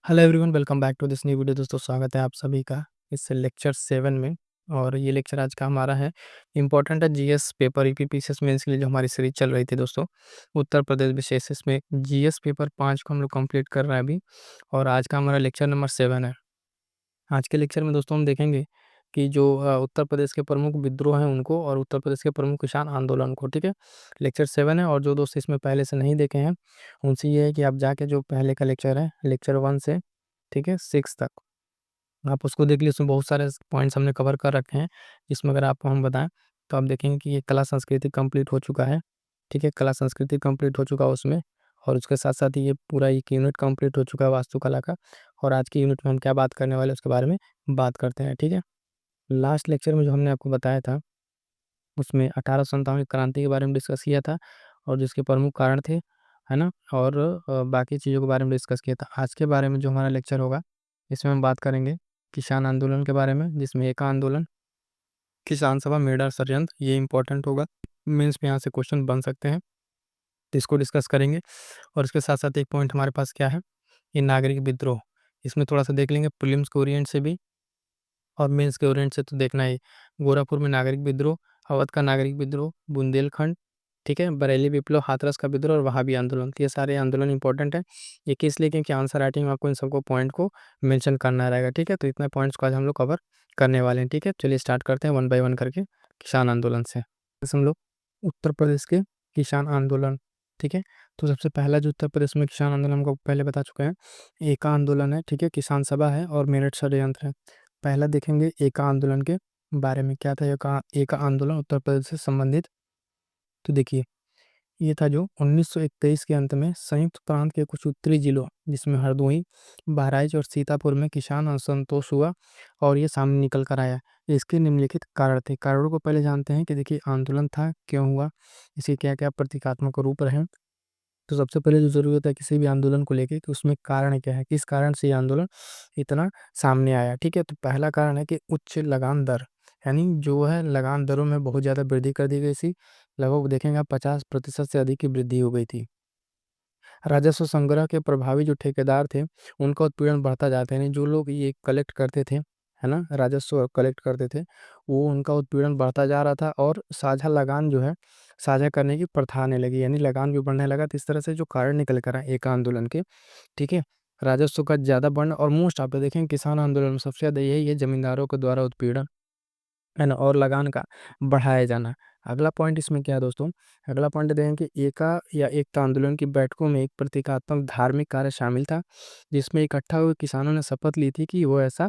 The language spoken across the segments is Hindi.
Hello everyone, welcome back to this new video. दोस्तों, स्वागत है आप सभी का इस लेक्चर 7 में। और ये लेक्चर आज का हमारा है इम्पोर्टेंट है जीएस पेपर ईपीपीसीएस मेंस के लिए जो हमारी सीरीज चल रही थी दोस्तों, उत्तर प्रदेश विशेष। इसमें जीएस पेपर 5 को हम लोग कंप्लीट कर रहे हैं अभी। और आज का हमारा लेक्चर नंबर 7 है। आज के लेक्चर में दोस्तों हम देखेंगे कि जो उत्तर प्रदेश के प्रमुख विद्रोह हैं उनको, और उत्तर प्रदेश के प्रमुख किसान आंदोलन को। ठीक है, लेक्चर 7 है। और जो दोस्त इसमें पहले से नहीं देखे हैं उनसे ये है कि आप जाके जो पहले का लेक्चर है, लेक्चर 1 से ठीक है 6 तक, आप उसको देख लीजिए। उसमें बहुत सारे पॉइंट्स हमने कवर कर रखे हैं, जिसमें अगर आपको हम बताएं तो आप देखेंगे कि ये कला संस्कृति कंप्लीट हो चुका है। ठीक है, कला संस्कृति कंप्लीट हो चुका है उसमें। और उसके साथ साथ ही ये पूरा एक यूनिट कंप्लीट हो चुका है वास्तुकला का। और आज की यूनिट में हम क्या बात करने वाले हैं उसके बारे में बात करते हैं। ठीक है, लास्ट लेक्चर में जो हमने आपको बताया था उसमें 1857 की क्रांति के बारे में डिस्कस किया था, और जिसके प्रमुख कारण थे, है ना। और बाकी चीज़ों के बारे में डिस्कस किया था। आज के बारे में जो हमारा लेक्चर होगा, इसमें हम बात करेंगे किसान आंदोलन के बारे में, जिसमें एक आंदोलन, किसान सभा, मेडा षड्यंत्र, ये इंपॉर्टेंट होगा। मीन्स पे यहाँ से क्वेश्चन बन सकते हैं, तो इसको डिस्कस करेंगे। और इसके साथ साथ एक पॉइंट हमारे पास क्या है, ये नागरिक विद्रोह। इसमें थोड़ा सा देख लेंगे प्रीलिम्स के ओरिएंट से भी, और मेंस के ओरिएंट से तो देखना ही। गोरखपुर में नागरिक विद्रोह, अवध का नागरिक विद्रोह, बुंदेलखंड, ठीक है, बरेली विप्लव, हाथरस का विद्रोह और वहाबी आंदोलन। तो ये सारे आंदोलन इंपॉर्टेंट है। ये किस लिए, क्योंकि आंसर राइटिंग में आपको इन सबको पॉइंट को मेंशन करना रहेगा। ठीक है, तो इतने पॉइंट्स को आज हम लोग कवर करने वाले हैं। ठीक है, चलिए स्टार्ट करते हैं वन बाय वन करके किसान आंदोलन से। जैसे हम लोग उत्तर प्रदेश के किसान आंदोलन, ठीक है। तो सबसे पहला जो उत्तर प्रदेश में किसान आंदोलन हमको पहले बता चुके हैं, एका आंदोलन है। ठीक है, किसान सभा है और मेरठ षड्यंत्र है। पहला देखेंगे एका आंदोलन के बारे में, क्या था एका आंदोलन उत्तर प्रदेश से संबंधित। तो देखिए, ये था जो 1921 के अंत में संयुक्त प्रांत के कुछ उत्तरी जिलों, जिसमें हरदोई, बहराइच और सीतापुर में किसान असंतोष हुआ, और ये सामने निकल कर आया। इसके निम्नलिखित कारण थे। कारणों को पहले जानते हैं कि देखिए आंदोलन था, क्यों हुआ, इसके क्या क्या प्रतीकात्मक रूप रहे। तो सबसे पहले जो ज़रूरत है किसी भी आंदोलन को लेके, कि उसमें कारण क्या है, किस कारण से ये आंदोलन इतना सामने आया। ठीक है, तो पहला कारण है कि उच्च लगान दर, यानी जो है लगान दरों में बहुत ज़्यादा वृद्धि कर दी गई थी। लगभग देखेंगे आप 50% से अधिक की वृद्धि हो गई थी। राजस्व संग्रह के प्रभावी जो ठेकेदार थे, उनका उत्पीड़न बढ़ता जाता है। यानी जो लोग ये कलेक्ट करते थे, है ना, राजस्व कलेक्ट करते थे, वो उनका उत्पीड़न बढ़ता जा रहा था। और साझा लगान जो है, साझा करने की प्रथा आने लगी, यानी लगान भी बढ़ने लगा। तो इस तरह से जो कारण निकल कर आए एक आंदोलन के, ठीक है, राजस्व का ज़्यादा बढ़ना। और मोस्ट आप देखें किसान आंदोलन में सबसे ज़्यादा यही है, जमींदारों के द्वारा उत्पीड़न, है ना, और लगान का बढ़ाया जाना। अगला पॉइंट इसमें क्या है दोस्तों, अगला पॉइंट देखें कि एका या एकता आंदोलन की बैठकों में एक प्रतीकात्मक धार्मिक कार्य शामिल था, जिसमें इकट्ठा हुए किसानों ने शपथ ली थी कि वो ऐसा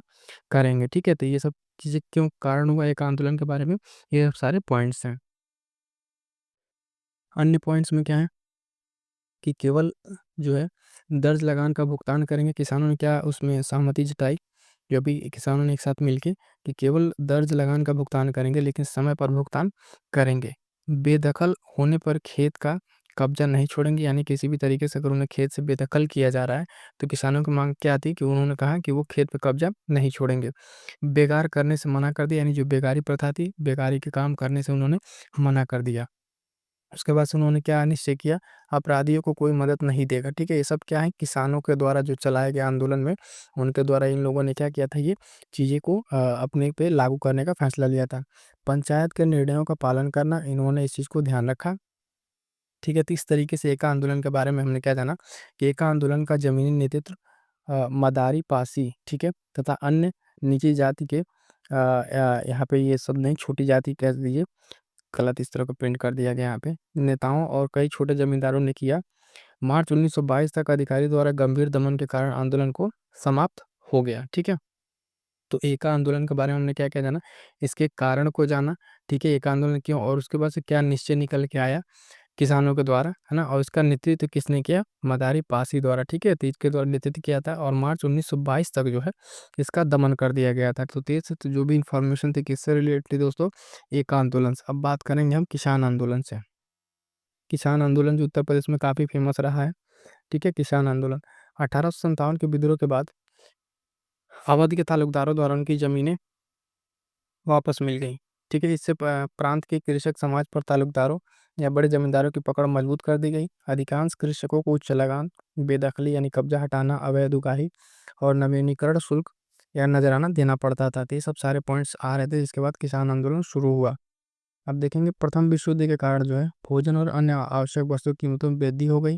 करेंगे। ठीक है, तो ये सब चीज़ें क्यों कारण हुआ एक आंदोलन के बारे में, ये सब सारे पॉइंट्स हैं। अन्य पॉइंट्स में क्या है कि केवल जो है दर्ज लगान का भुगतान करेंगे। किसानों ने क्या उसमें सहमति जताई, जो भी किसानों ने एक साथ मिलके, कि केवल दर्ज लगान का भुगतान करेंगे, लेकिन समय पर भुगतान करेंगे। बेदखल होने पर खेत का कब्जा नहीं छोड़ेंगे, यानी किसी भी तरीके से अगर उन्हें खेत से बेदखल किया जा रहा है, तो किसानों की मांग क्या थी, कि उन्होंने कहा कि वो खेत पे कब्जा नहीं छोड़ेंगे। बेगार करने से मना कर दिया, यानी जो बेगारी प्रथा थी, बेगारी के काम करने से उन्होंने मना कर दिया। उसके बाद से उन्होंने क्या निश्चय किया, अपराधियों को कोई मदद नहीं देगा। ठीक है, ये सब क्या है, किसानों के द्वारा जो चलाए गए आंदोलन में, उनके द्वारा इन लोगों ने क्या किया था, ये चीज़ें को अपने पे लागू करने का फैसला लिया था। पंचायत के निर्णयों का पालन करना, इन्होंने इस चीज़ को ध्यान रखा। ठीक है, तो इस तरीके से एका आंदोलन के बारे में हमने क्या जाना, कि एका आंदोलन का जमीनी नेतृत्व मदारी पासी, ठीक है, तथा अन्य नीची जाति के, यहाँ पे ये सब नहीं, छोटी जाति कह दीजिए, गलत इस तरह का प्रिंट कर दिया गया यहाँ पे, नेताओं और कई छोटे जमींदारों ने किया। मार्च 1922 तक अधिकारी द्वारा गंभीर दमन के कारण आंदोलन को समाप्त हो गया। ठीक है, तो एका आंदोलन के बारे में हमने क्या क्या जाना, इसके कारण को जाना। ठीक है, एका आंदोलन क्यों, और उसके बाद से क्या निश्चय निकल के आया किसानों के द्वारा, है ना, और इसका नेतृत्व किसने किया, मदारी पासी द्वारा। ठीक है, तो इसके द्वारा नेतृत्व किया था, और मार्च 1922 तक जो है इसका दमन कर दिया गया था। तो तेज से तो जो भी इंफॉर्मेशन थी किससे रिलेटेड थी दोस्तों, एक आंदोलन से। अब बात करेंगे हम किसान आंदोलन से। किसान आंदोलन जो उत्तर प्रदेश में काफ़ी फेमस रहा है। ठीक है, किसान आंदोलन 1857 के विद्रोह के बाद अवध के तालुकदारों द्वारा उनकी जमीनें वापस मिल गई। ठीक है, इससे प्रांत के कृषक समाज पर तालुकदारों या बड़े जमींदारों की पकड़ मजबूत कर दी गई। अधिकांश कृषकों को उच्च लगान, बेदखली यानी कब्जा हटाना, अवैध उगाही और नवीनीकरण शुल्क या नजराना देना पड़ता था। तो ये सब सारे पॉइंट्स आ रहे थे, जिसके बाद किसान आंदोलन शुरू हुआ। अब देखेंगे प्रथम विश्व युद्ध के कारण जो है भोजन और अन्य आवश्यक वस्तुओं की कीमतों में वृद्धि हो गई।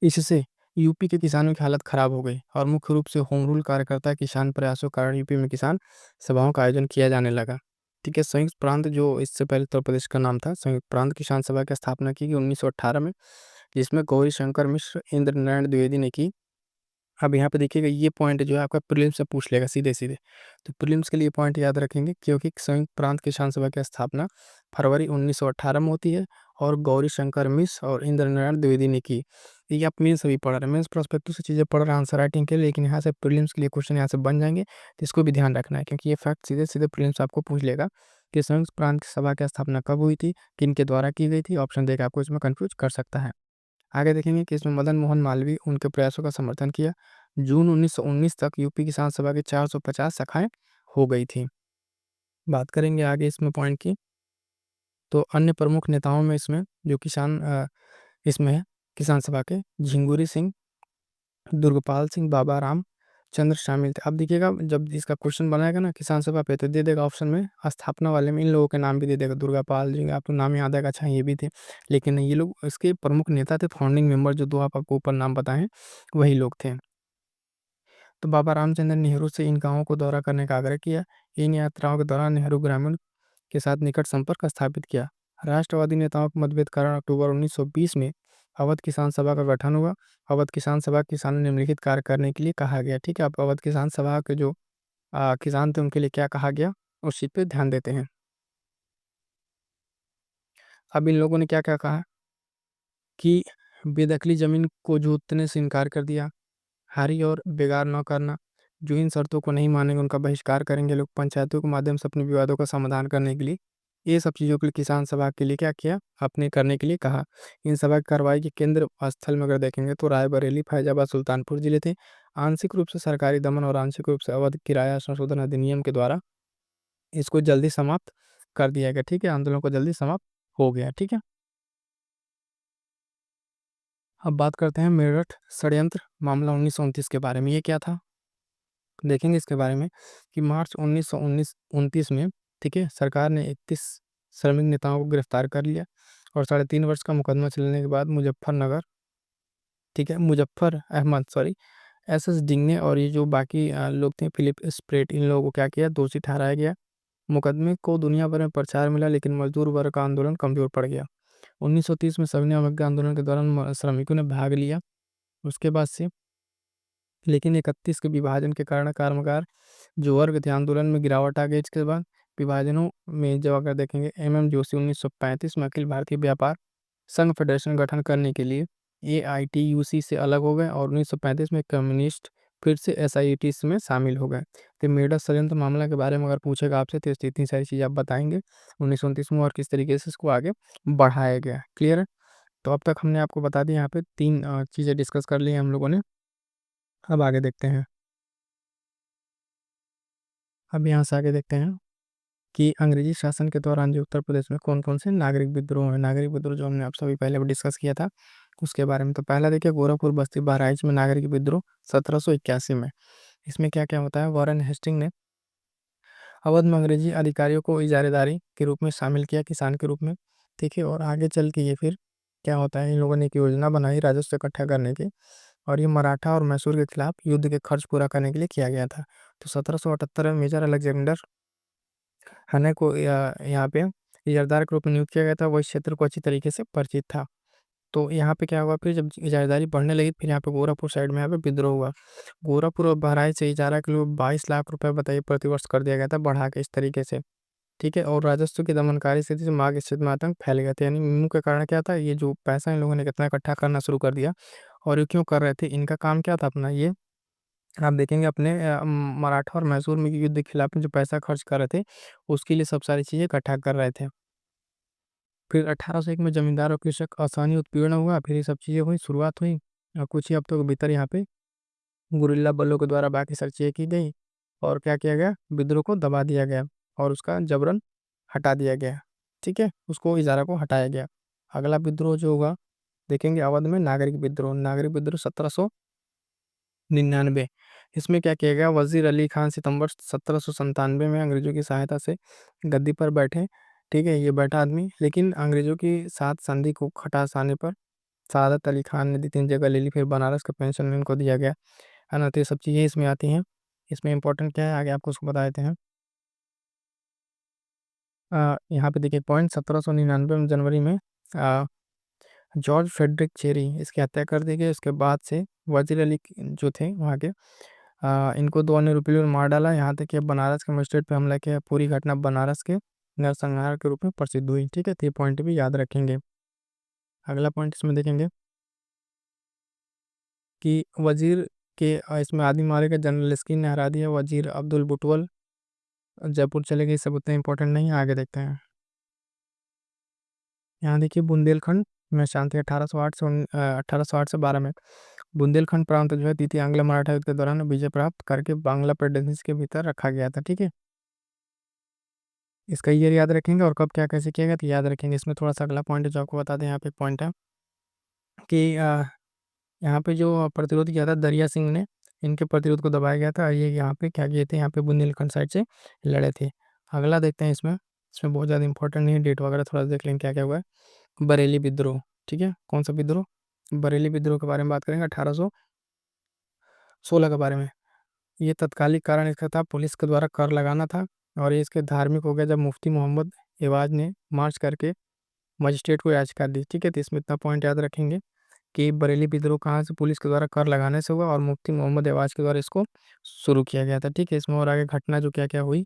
इससे यूपी के किसानों की हालत खराब हो गई और मुख्य रूप से होम रूल कार्यकर्ता किसान प्रयासों के कारण यूपी में किसान सभाओं का आयोजन किया जाने लगा। ठीक है, संयुक्त प्रांत जो इससे पहले उत्तर प्रदेश का नाम था, संयुक्त प्रांत किसान सभा की स्थापना की गई 1918 में, जिसमें गौरी शंकर मिश्र, इंद्र नारायण द्विवेदी ने की। अब यहाँ पे देखिएगा, ये पॉइंट जो है आपका प्रीलिम्स से पूछ लेगा सीधे सीधे। तो प्रीलिम्स के लिए पॉइंट याद रखेंगे, क्योंकि संयुक्त प्रांत किसान सभा की स्थापना फरवरी 1918 में होती है और गौरी शंकर मिश्र और इंद्र नारायण द्विवेदी ने की। ये आप मेंस भी पढ़ रहे हैं, मेंस प्रोस्पेक्टिव से चीज़ें पढ़ रहे हैं आंसर राइटिंग के लिए, लेकिन यहाँ से प्रीलिम्स के लिए क्वेश्चन यहाँ से बन जाएंगे, तो इसको भी ध्यान रखना है, क्योंकि ये फैक्ट सीधे सीधे प्रीलिम्स आपको पूछ लेगा कि संयुक्त प्रांत सभा की स्थापना कब हुई थी, किन के द्वारा की गई थी। ऑप्शन देकर आपको इसमें कंफ्यूज कर सकता है। आगे देखेंगे कि इसमें मदन मोहन मालवीय उनके प्रयासों का समर्थन किया। जून 1919 तक यूपी किसान सभा की 450 शाखाएं हो गई थी। बात करेंगे आगे इसमें पॉइंट की, तो अन्य प्रमुख नेताओं में इसमें जो इसमें है किसान सभा के, झिंगुरी सिंह, दुर्गपाल सिंह, बाबा राम चंद्र शामिल थे। अब देखिएगा, जब इसका क्वेश्चन बनाएगा ना किसान सभा पे, तो दे देगा ऑप्शन में स्थापना वाले में इन लोगों के नाम भी दे देगा। दुर्गापाल जी, आपको नाम याद आएगा, अच्छा ये भी थे, लेकिन ये लोग इसके प्रमुख नेता थे, फाउंडिंग मेंबर जो दो आपको ऊपर नाम बताएं वही लोग थे। तो बाबा रामचंद्र नेहरू से इन गांवों को दौरा करने का आग्रह किया। इन यात्राओं के दौरान नेहरू ग्रामीण के साथ निकट संपर्क स्थापित किया। राष्ट्रवादी नेताओं के मतभेद कारण अक्टूबर 1920 में अवध किसान सभा का गठन हुआ। अवध किसान सभा किसानों ने निम्नलिखित कार्य करने के लिए कहा गया। ठीक है, आप अवध किसान सभा के जो किसान थे उनके लिए क्या कहा गया, उस चीज पे ध्यान देते हैं। अब इन लोगों ने क्या क्या कहा कि बेदखली जमीन को जोतने से इनकार कर दिया, हारी और बेगार न करना, जो इन शर्तों को नहीं मानेंगे उनका बहिष्कार करेंगे लोग, पंचायतों के माध्यम से अपने विवादों का समाधान करने के लिए, ये सब चीज़ों के लिए किसान सभा के लिए क्या किया, अपने करने के लिए कहा। इन सभा की कार्रवाई के केंद्र स्थल में अगर देखेंगे तो रायबरेली, फैजाबाद, सुल्तानपुर जिले थे। आंशिक रूप से सरकारी दमन और आंशिक रूप से अवध किराया संशोधन अधिनियम के द्वारा इसको जल्दी समाप्त कर दिया गया। ठीक है, आंदोलन को जल्दी समाप्त हो गया। ठीक है, अब बात करते हैं मेरठ षड्यंत्र मामला 1929 के बारे में। ये क्या था, देखेंगे इसके बारे में कि मार्च 1929 में, ठीक है, सरकार ने 31 श्रमिक नेताओं को गिरफ्तार कर लिया और 3.5 वर्ष का मुकदमा चलने के बाद मुजफ्फरनगर, ठीक है, मुजफ्फर अहमद, सॉरी, SS डिंगने और ये जो बाकी लोग थे, फिलिप स्प्रेट, इन लोगों को क्या किया, दोषी ठहराया गया। मुकदमे को दुनिया भर में प्रचार मिला, लेकिन मजदूर वर्ग का आंदोलन कमजोर पड़ गया। 1930 में सविनय अवज्ञा आंदोलन के दौरान श्रमिकों ने भाग लिया। उसके बाद से लेकिन 31 के विभाजन के कारण कामगार जो वर्ग थे, आंदोलन में गिरावट आ गई। इसके बाद विभाजनों में जब अगर देखेंगे, MM जोशी 1935 में अखिल भारतीय व्यापार संघ फेडरेशन गठन करने के लिए AITUC से अलग हो गए और 1935 में कम्युनिस्ट फिर से SIET में शामिल हो गए। तो मेरठ षड्यंत्र मामला के बारे में अगर पूछेगा आपसे, तो इतनी सारी चीज़ आप बताएंगे 1929 में और किस तरीके से इसको आगे बढ़ाया गया। क्लियर है, तो अब तक हमने आपको बता दी, यहाँ पे 3 चीज़ें डिस्कस कर ली हैं हम लोगों ने। अब आगे देखते हैं, अब यहाँ से आगे देखते हैं कि अंग्रेजी शासन के दौरान जो उत्तर प्रदेश में कौन कौन से नागरिक विद्रोह हैं। नागरिक विद्रोह जो हमने आप सभी पहले भी डिस्कस किया था, उसके बारे में। तो पहला देखिए, गोरखपुर, बस्ती, बहराइच में नागरिक विद्रोह 1781 में। इसमें क्या क्या होता है, वॉरेन हेस्टिंग ने अवध में अंग्रेजी अधिकारियों को इजारेदारी के रूप में शामिल किया, किसान के रूप में। ठीक है, और आगे चल के ये फिर क्या होता है, इन लोगों ने एक योजना बनाई राजस्व इकट्ठा करने की, और ये मराठा और मैसूर के खिलाफ युद्ध के खर्च पूरा करने के लिए किया गया था। तो 1778 में मेजर अलेक्जेंडर हने को यहाँ पे इजारदार के रूप में नियुक्त किया गया था। वो इस क्षेत्र को अच्छी तरीके से परिचित था। तो यहाँ पे क्या हुआ, फिर जब इजारदारी बढ़ने लगी, फिर यहाँ पे गोरखपुर साइड में यहाँ पे विद्रोह हुआ। गोरखपुर और बहराइच से इजारा के लिए 22 लाख रुपए बताइए प्रतिवर्ष कर दिया गया था, बढ़ा के इस तरीके से। ठीक है, और राजस्व की दमनकारी स्थिति से माघ स्थिति में आतंक फैल गया था। यानी मुख्य कारण क्या था, ये जो पैसा इन लोगों ने कितना इकट्ठा करना शुरू कर दिया, और ये क्यों कर रहे थे, इनका काम क्या था अपना, ये आप देखेंगे अपने मराठा और मैसूर में युद्ध के खिलाफ में जो पैसा खर्च कर रहे थे, उसके लिए सब सारी चीज़ें इकट्ठा कर रहे थे। फिर 1801 में जमींदार और कृषक असहनीय उत्पीड़न हुआ, फिर ये सब चीज़ें हुई, शुरुआत हुई, और कुछ ही हफ्तों के भीतर यहाँ पे गुरिल्ला बलों के द्वारा बाकी सारी चीज़ें की गई, और क्या किया गया, विद्रोह को दबा दिया गया और उसका जबरन हटा दिया गया। ठीक है, उसको इजारा को हटाया गया। अगला विद्रोह जो होगा देखेंगे अवध में नागरिक विद्रोह 1799। इसमें क्या किया गया, वजीर अली खान सितंबर 1797 में अंग्रेजों की सहायता से गद्दी पर बैठे। ठीक है, ये बैठा आदमी, लेकिन अंग्रेजों की साथ संधि को खटास आने पर सादत अली खान ने 2-3 जगह ले ली, फिर बनारस का पेंशन इनको दिया गया, है ना। तो ये सब चीज़ें इसमें आती हैं। इसमें इंपॉर्टेंट क्या है आगे आपको उसको बता देते हैं। यहाँ पे देखिए पॉइंट, 1799 में जनवरी में आ, जॉर्ज फ्रेडरिक चेरी इसकी हत्या कर दी गई। उसके बाद से वजीर अली जो थे वहाँ के, इनको 2 अन्य रुपये में मार डाला। यहाँ तक कि बनारस के मजिस्ट्रेट पे हमला किया। पूरी घटना बनारस के नरसंहार के रूप में प्रसिद्ध हुई। ठीक है, तो ये पॉइंट भी याद रखेंगे। अगला पॉइंट इसमें देखेंगे कि वजीर के इसमें आदमी मारे गए, जनरल स्किन ने हरा दिया। वजीर अब्दुल बुटवल जयपुर चले गए, सब उतने इंपॉर्टेंट नहीं है, आगे देखते हैं। यहाँ देखिए बुंदेलखंड में शांति 1808 से 12 में बुंदेलखंड प्रांत जो है द्वितीय आंग्ल मराठा युद्ध के दौरान विजय प्राप्त करके बांग्ला प्रेसिडेंसी के भीतर रखा गया था। ठीक है, इसका ईयर याद रखेंगे और कब क्या कैसे किया गया तो याद रखेंगे। इसमें थोड़ा सा अगला पॉइंट जो आपको बता दें, यहाँ पे पॉइंट है कि यहाँ पे जो प्रतिरोध किया था दरिया सिंह ने, इनके प्रतिरोध को दबाया गया था। ये यहाँ पे क्या किए थे, यहाँ पे बुंदेलखंड साइड से लड़े थे। अगला देखते हैं इसमें। इसमें बहुत ज़्यादा इंपॉर्टेंट नहीं है, डेट वगैरह थोड़ा सा देख लेंगे क्या क्या हुआ है। बरेली विद्रोह, ठीक है, कौन सा विद्रोह, बरेली विद्रोह के बारे में बात करेंगे, 1816 के बारे में। ये तत्कालिक कारण इसका था, पुलिस के द्वारा कर लगाना था। और ये इसके धार्मिक हो गया जब मुफ्ती मोहम्मद एवाज ने मार्च करके मजिस्ट्रेट को याचिका दी। ठीक है, तो इसमें इतना पॉइंट याद रखेंगे कि बरेली विद्रोह कहाँ से, पुलिस के द्वारा कर लगाने से हुआ और मुफ्ती मोहम्मद एवाज के द्वारा इसको शुरू किया गया था। ठीक है, इसमें और आगे घटना जो क्या क्या हुई,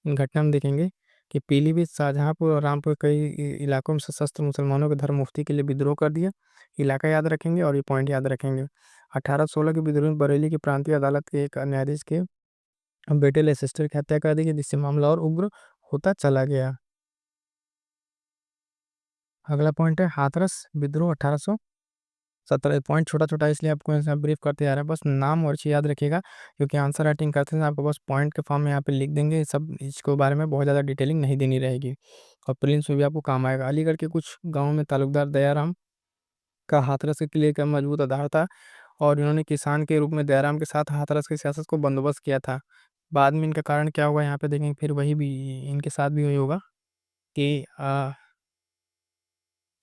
इन घटना में देखेंगे कि पीलीभीत, शाहजहांपुर और रामपुर कई इलाकों में सशस्त्र मुसलमानों के धर्म मुफ्ती के लिए विद्रोह कर दिया। इलाका याद रखेंगे और ये पॉइंट याद रखेंगे। 1816 के विद्रोह में बरेली की प्रांतीय अदालत के एक न्यायाधीश के बेटे लेसेस्टर की हत्या कर दी गई, जिससे मामला और उग्र होता चला गया। अगला पॉइंट है हाथरस विद्रोह 1817। पॉइंट छोटा छोटा इसलिए आपको यहाँ ब्रीफ करते जा रहा है, बस नाम और चीज़ याद रखिएगा, क्योंकि आंसर राइटिंग करते हैं आपको बस पॉइंट के फॉर्म में यहाँ पे लिख देंगे। सब इसके बारे में बहुत ज़्यादा डिटेलिंग नहीं देनी रहेगी और प्रिलिम्स में भी आपको काम आएगा। अलीगढ़ के कुछ गाँव में तालुकदार दयाराम का हाथरस के किले का मजबूत आधार था और इन्होंने किसान के रूप में दयाराम के साथ हाथरस की सियासत को बंदोबस्त किया था। बाद में इनका कारण क्या हुआ यहाँ पे देखेंगे, फिर वही भी इनके साथ भी वही होगा कि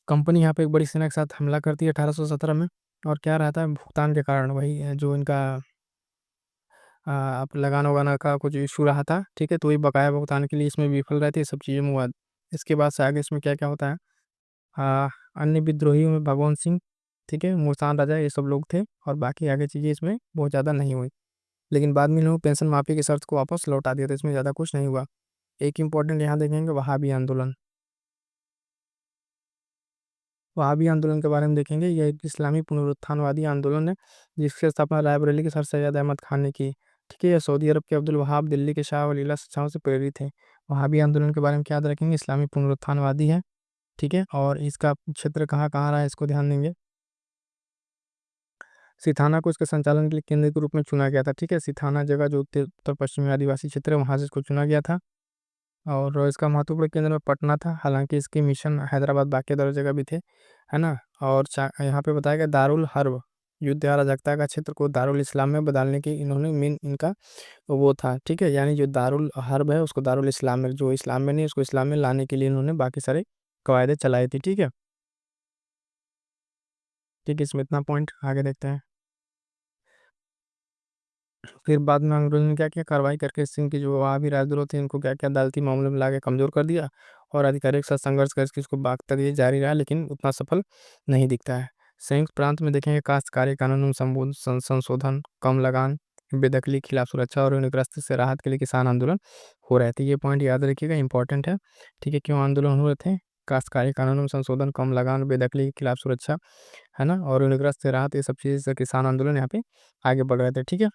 कंपनी यहाँ पे एक बड़ी सेना के साथ हमला करती है 1817 में। और क्या रहता है, भुगतान के कारण, वही जो इनका आप लगान वगाना का कुछ इशू रहा था। ठीक है, तो वही बकाया भुगतान के लिए इसमें विफल रहती है, सब चीज़ें में हुआ। इसके बाद से आगे इसमें क्या क्या होता है, आ, अन्य विद्रोहियों में भगवंत सिंह, ठीक है, मुल्तान राजा, ये सब लोग थे। और बाकी आगे चीज़ें इसमें बहुत ज़्यादा नहीं हुई, लेकिन बाद में इन्होंने पेंशन माफी की शर्त को वापस लौटा दिया था, इसमें ज़्यादा कुछ नहीं हुआ। एक इंपॉर्टेंट यहाँ देखेंगे, वहाबी आंदोलन। वहाबी आंदोलन के बारे में देखेंगे, यह एक इस्लामी पुनरुत्थानवादी आंदोलन है जिसकी स्थापना रायबरेली के सर सैयद अहमद खान ने की। ठीक है, यह सऊदी अरब के अब्दुल वहाब, दिल्ली के शाह वलीला शिक्षाओं से प्रेरित है। वहाबी आंदोलन के बारे में क्या याद रखेंगे, इस्लामी पुनरुत्थानवादी है। ठीक है, और इसका क्षेत्र कहाँ कहाँ रहा है इसको ध्यान देंगे। सिथाना को इसके संचालन के लिए केंद्र के रूप में चुना गया था। ठीक है, सिथाना जगह जो उत्तर उत्तर पश्चिमी आदिवासी क्षेत्र है, वहाँ से इसको चुना गया था। और इसका महत्वपूर्ण केंद्र में पटना था, हालांकि इसके मिशन हैदराबाद बाकी अदर जगह भी थे, है ना। और यहाँ पे बताया गया दारुल हर्ब, युद्ध अराजकता का क्षेत्र को दारुल इस्लाम में बदलने की इन्होंने मेन इनका वो था। ठीक है, यानी जो दारुल हर्ब है उसको दारुल इस्लाम में, जो इस्लाम में नहीं उसको इस्लाम में लाने के लिए इन्होंने बाकी सारे कवायदे चलाई थी। ठीक है, ठीक है, इसमें इतना पॉइंट, आगे देखते हैं। फिर बाद में अंग्रेजों ने क्या किया, कार्रवाई करके सिंह की जो वहाँ भी राजद्रोह थे इनको क्या किया, अदालती मामले में लाके कमजोर कर दिया। और अधिकारियों के साथ संघर्ष करके इसको बागता ये जारी रहा, लेकिन उतना सफल नहीं दिखता है। संयुक्त प्रांत में देखेंगे काश्तकारी कानून में संशोधन, कम लगान, बेदखली के खिलाफ सुरक्षा और ऋणग्रस्त से राहत के लिए किसान आंदोलन हो रहे थे। ये पॉइंट याद रखिएगा, इंपॉर्टेंट है। ठीक है, क्यों आंदोलन हो रहे थे, काश्तकारी कानून में संशोधन, कम लगान, बेदखली के खिलाफ सुरक्षा, है ना, और ऋणग्रस्त से राहत, ये सब चीज़ से किसान आंदोलन यहाँ पे आगे बढ़ रहे थे। ठीक है,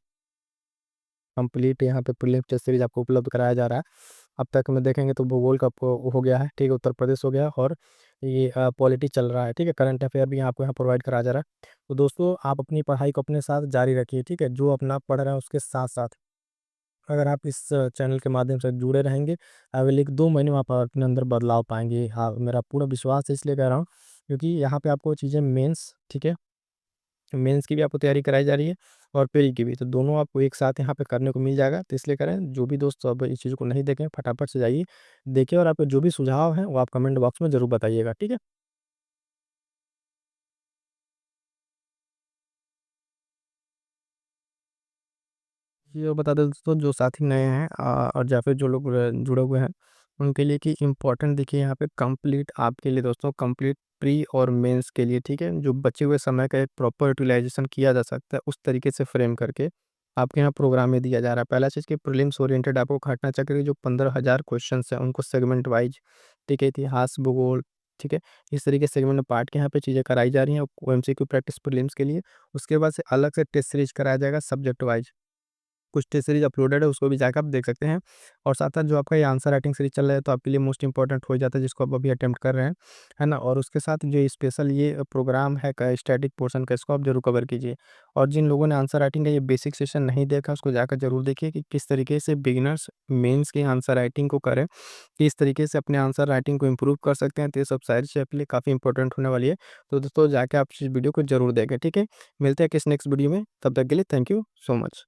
कंप्लीट यहाँ पे प्रीलिम्स टेस्ट सीरीज आपको उपलब्ध कराया जा रहा है। अब तक में देखेंगे तो भूगोल का आपको हो गया है, ठीक है, उत्तर प्रदेश हो गया, और ये पॉलिटी चल रहा है। ठीक है, करंट अफेयर भी आपको यहाँ प्रोवाइड कराया जा रहा है। तो दोस्तों आप अपनी पढ़ाई को अपने साथ जारी रखिए। ठीक है, जो अपना पढ़ रहे हैं उसके साथ साथ अगर आप इस चैनल के माध्यम से जुड़े रहेंगे, अगले 1-2 महीने में आप अपने अंदर बदलाव पाएँगे। हाँ, मेरा पूरा विश्वास है, इसलिए कह रहा हूँ, क्योंकि यहाँ पे आपको चीज़ें मेंस, ठीक है? मेंस की भी आपको तैयारी कराई जा रही है और प्री की भी, तो दोनों आपको एक साथ यहाँ पे करने को मिल जाएगा। तो इसलिए कह रहे हैं, जो भी दोस्त अब इस चीज़ को नहीं देखे हैं, फटाफट से जाइए, देखिए और आपके जो भी सुझाव हैं, वो आप कमेंट बॉक्स में ज़रूर बताइएगा, ठीक है? जी, और बता दें दोस्तों, जो साथी नए हैं और या फिर जो लोग जुड़े हुए हैं, उनके लिए कि इम्पोर्टेंट देखिए यहाँ पे कंप्लीट आपके लिए दोस्तों, कंप्लीट प्री और मेंस के लिए, ठीक है? जो बचे हुए समय का एक प्रॉपर यूटिलाइज़ेशन किया जा सकता है, उस तरीके से फ्रेम करके आपके यहाँ प्रोग्राम में दिया जा रहा है। पहला चीज़ कि प्रीलिम्स ओरिएंटेड आपको घटना चक्र के जो 15,000 क्वेश्चन्स हैं, उनको सेगमेंट वाइज़, ठीक है? इतिहास, भूगोल, ठीक है? इस तरीके से सेगमेंट में बाँट के यहाँ पे चीज़ें कराई जा रही हैं, एमसीक्यू प्रैक्टिस प्रीलिम्स के लिए। उसके बाद से अलग से टेस्ट सीरीज़ कराया जाएगा सब्जेक्ट वाइज़। कुछ टेस्ट सीरीज़ अपलोडेड है, उसको भी जाकर आप देख सकते हैं। और साथ-साथ जो आपका ये आंसर राइटिंग सीरीज़ चल रहा है, तो आपके लिए मोस्ट इम्पोर्टेंट हो जाता है, जिसको आप अभी अटेम्प्ट कर रहे हैं, है ना? और उसके साथ जो स्पेशल ये प्रोग्राम है का स्टैटिक पोर्शन का, इसको आप ज़रूर कवर कीजिए। और जिन लोगों ने आंसर राइटिंग का ये बेसिक सेशन नहीं देखा, उसको जाकर ज़रूर देखिए कि किस तरीके से बिगिनर्स मेंस की आंसर राइटिंग को करें, किस तरीके से अपने आंसर राइटिंग को इम्प्रूव कर सकते हैं। तो ये सब सारी चीज़ें आपके लिए काफ़ी इंपॉर्टेंट होने वाली है। तो दोस्तों, जाके आप इस वीडियो को ज़रूर देखें, ठीक है? मिलते हैं किसी नेक्स्ट वीडियो में, तब तक के लिए थैंक यू सो मच।